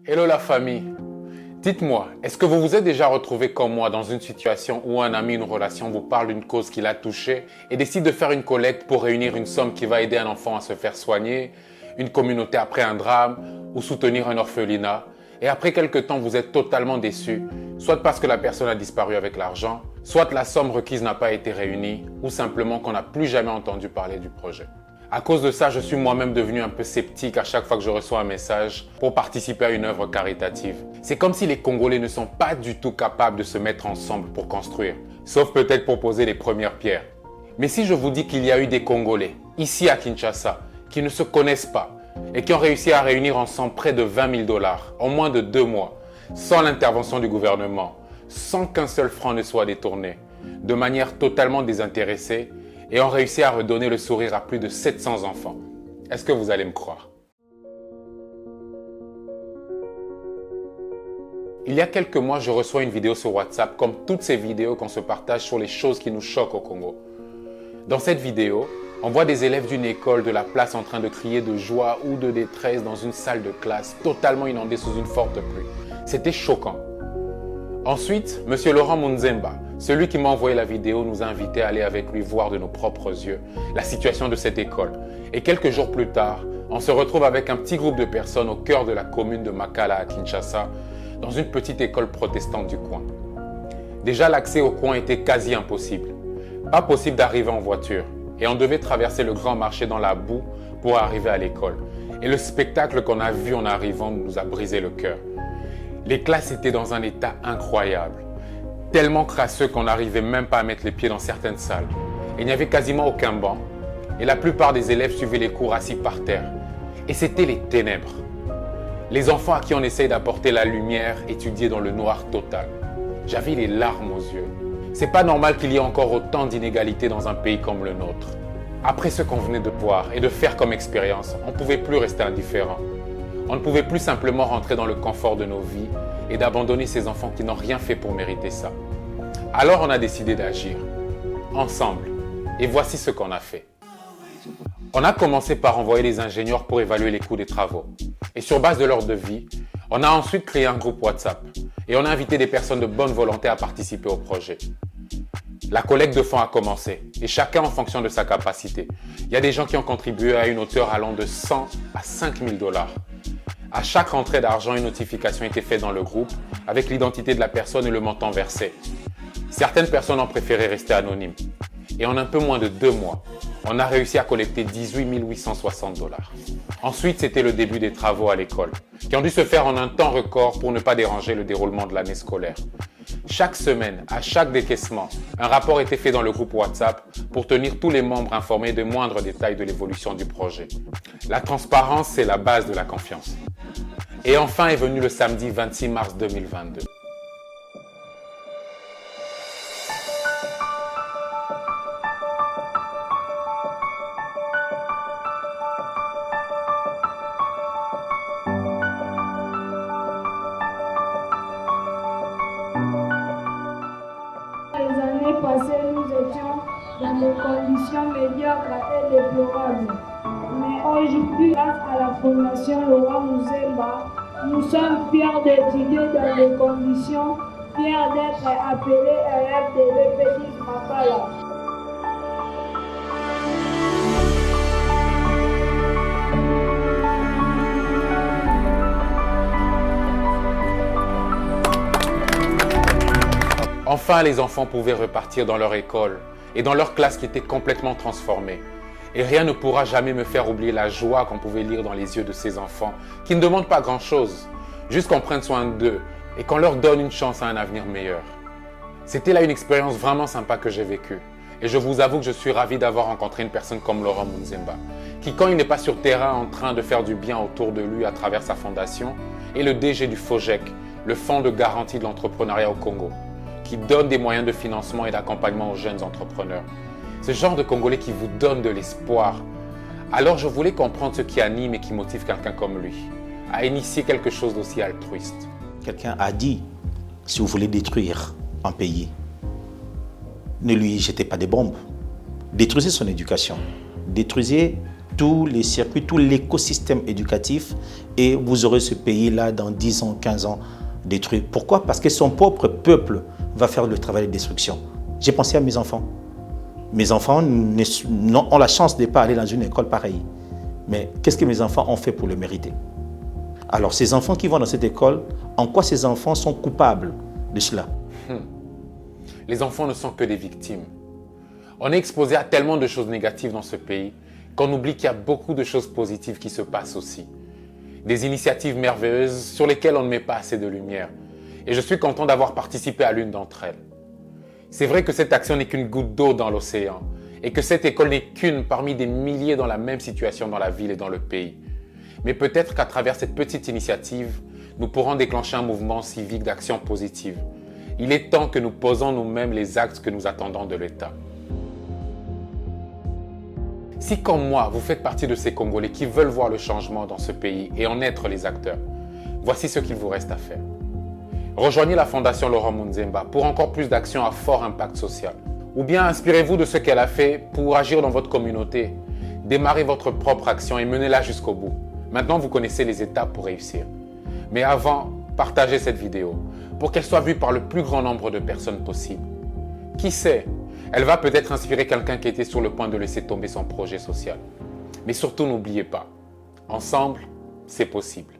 Hello la famille. Dites-moi, est-ce que vous vous êtes déjà retrouvé comme moi dans une situation où un ami, une relation vous parle d'une cause qui l'a touché et décide de faire une collecte pour réunir une somme qui va aider un enfant à se faire soigner, une communauté après un drame ou soutenir un orphelinat, et après quelques temps vous êtes totalement déçu, soit parce que la personne a disparu avec l'argent, soit la somme requise n'a pas été réunie ou simplement qu'on n'a plus jamais entendu parler du projet. À cause de ça, je suis moi-même devenu un peu sceptique à chaque fois que je reçois un message pour participer à une œuvre caritative. C'est comme si les Congolais ne sont pas du tout capables de se mettre ensemble pour construire, sauf peut-être pour poser les premières pierres. Mais si je vous dis qu'il y a eu des Congolais, ici à Kinshasa, qui ne se connaissent pas et qui ont réussi à réunir ensemble près de 20 000 $ en moins de 2 mois, sans l'intervention du gouvernement, sans qu'un seul franc ne soit détourné, de manière totalement désintéressée, et ont réussi à redonner le sourire à plus de 700 enfants. Est-ce que vous allez me croire? Il y a quelques mois, je reçois une vidéo sur WhatsApp, comme toutes ces vidéos qu'on se partage sur les choses qui nous choquent au Congo. Dans cette vidéo, on voit des élèves d'une école de la place en train de crier de joie ou de détresse dans une salle de classe totalement inondée sous une forte pluie. C'était choquant. Ensuite, M. Laurent Munzemba, celui qui m'a envoyé la vidéo, nous a invités à aller avec lui voir de nos propres yeux la situation de cette école. Et quelques jours plus tard, on se retrouve avec un petit groupe de personnes au cœur de la commune de Makala à Kinshasa, dans une petite école protestante du coin. Déjà, l'accès au coin était quasi impossible. Pas possible d'arriver en voiture. Et on devait traverser le grand marché dans la boue pour arriver à l'école. Et le spectacle qu'on a vu en arrivant nous a brisé le cœur. Les classes étaient dans un état incroyable. Tellement crasseux qu'on n'arrivait même pas à mettre les pieds dans certaines salles. Il n'y avait quasiment aucun banc. Et la plupart des élèves suivaient les cours assis par terre. Et c'était les ténèbres. Les enfants à qui on essaye d'apporter la lumière étudiaient dans le noir total. J'avais les larmes aux yeux. C'est pas normal qu'il y ait encore autant d'inégalités dans un pays comme le nôtre. Après ce qu'on venait de voir et de faire comme expérience, on ne pouvait plus rester indifférent. On ne pouvait plus simplement rentrer dans le confort de nos vies et d'abandonner ces enfants qui n'ont rien fait pour mériter ça. Alors on a décidé d'agir, ensemble. Et voici ce qu'on a fait. On a commencé par envoyer les ingénieurs pour évaluer les coûts des travaux. Et sur base de leur devis, on a ensuite créé un groupe WhatsApp. Et on a invité des personnes de bonne volonté à participer au projet. La collecte de fonds a commencé, et chacun en fonction de sa capacité. Il y a des gens qui ont contribué à une hauteur allant de 100 à 5 000 $. À chaque rentrée d'argent, une notification était faite dans le groupe avec l'identité de la personne et le montant versé. Certaines personnes ont préféré rester anonymes. Et en un peu moins de 2 mois, on a réussi à collecter 18 860 $. Ensuite, c'était le début des travaux à l'école, qui ont dû se faire en un temps record pour ne pas déranger le déroulement de l'année scolaire. Chaque semaine, à chaque décaissement, un rapport était fait dans le groupe WhatsApp pour tenir tous les membres informés des moindres détails de l'évolution du projet. La transparence, c'est la base de la confiance. Et enfin est venu le samedi 26 mars 2022. Les années passées, nous étions dans des conditions médiocres et déplorables. Mais aujourd'hui, grâce à la Fondation Laurent Munzemba, nous sommes fiers d'étudier dans des conditions, fiers d'être appelés élèves de l'EPDIS Makala. Enfin, les enfants pouvaient repartir dans leur école et dans leur classe qui était complètement transformée. Et rien ne pourra jamais me faire oublier la joie qu'on pouvait lire dans les yeux de ces enfants qui ne demandent pas grand-chose, juste qu'on prenne soin d'eux et qu'on leur donne une chance à un avenir meilleur. C'était là une expérience vraiment sympa que j'ai vécue. Et je vous avoue que je suis ravi d'avoir rencontré une personne comme Laurent Munzemba, qui quand il n'est pas sur terrain en train de faire du bien autour de lui à travers sa fondation, est le DG du FOGEC, le Fonds de garantie de l'entrepreneuriat au Congo, qui donne des moyens de financement et d'accompagnement aux jeunes entrepreneurs. Ce genre de Congolais qui vous donne de l'espoir. Alors je voulais comprendre ce qui anime et qui motive quelqu'un comme lui à initier quelque chose d'aussi altruiste. Quelqu'un a dit, si vous voulez détruire un pays, ne lui jetez pas des bombes. Détruisez son éducation. Détruisez tous les circuits, tout l'écosystème éducatif et vous aurez ce pays-là dans 10 ans, 15 ans détruit. Pourquoi? Parce que son propre peuple va faire le travail de destruction. J'ai pensé à mes enfants. Mes enfants ont la chance de ne pas aller dans une école pareille. Mais qu'est-ce que mes enfants ont fait pour le mériter? Alors, ces enfants qui vont dans cette école, en quoi ces enfants sont coupables de cela? Les enfants ne sont que des victimes. On est exposé à tellement de choses négatives dans ce pays qu'on oublie qu'il y a beaucoup de choses positives qui se passent aussi. Des initiatives merveilleuses sur lesquelles on ne met pas assez de lumière. Et je suis content d'avoir participé à l'une d'entre elles. C'est vrai que cette action n'est qu'une goutte d'eau dans l'océan et que cette école n'est qu'une parmi des milliers dans la même situation dans la ville et dans le pays. Mais peut-être qu'à travers cette petite initiative, nous pourrons déclencher un mouvement civique d'action positive. Il est temps que nous posons nous-mêmes les actes que nous attendons de l'État. Si comme moi, vous faites partie de ces Congolais qui veulent voir le changement dans ce pays et en être les acteurs, voici ce qu'il vous reste à faire. Rejoignez la Fondation Laurent Munzemba pour encore plus d'actions à fort impact social. Ou bien inspirez-vous de ce qu'elle a fait pour agir dans votre communauté. Démarrez votre propre action et menez-la jusqu'au bout. Maintenant, vous connaissez les étapes pour réussir. Mais avant, partagez cette vidéo pour qu'elle soit vue par le plus grand nombre de personnes possible. Qui sait, elle va peut-être inspirer quelqu'un qui était sur le point de laisser tomber son projet social. Mais surtout, n'oubliez pas, ensemble, c'est possible.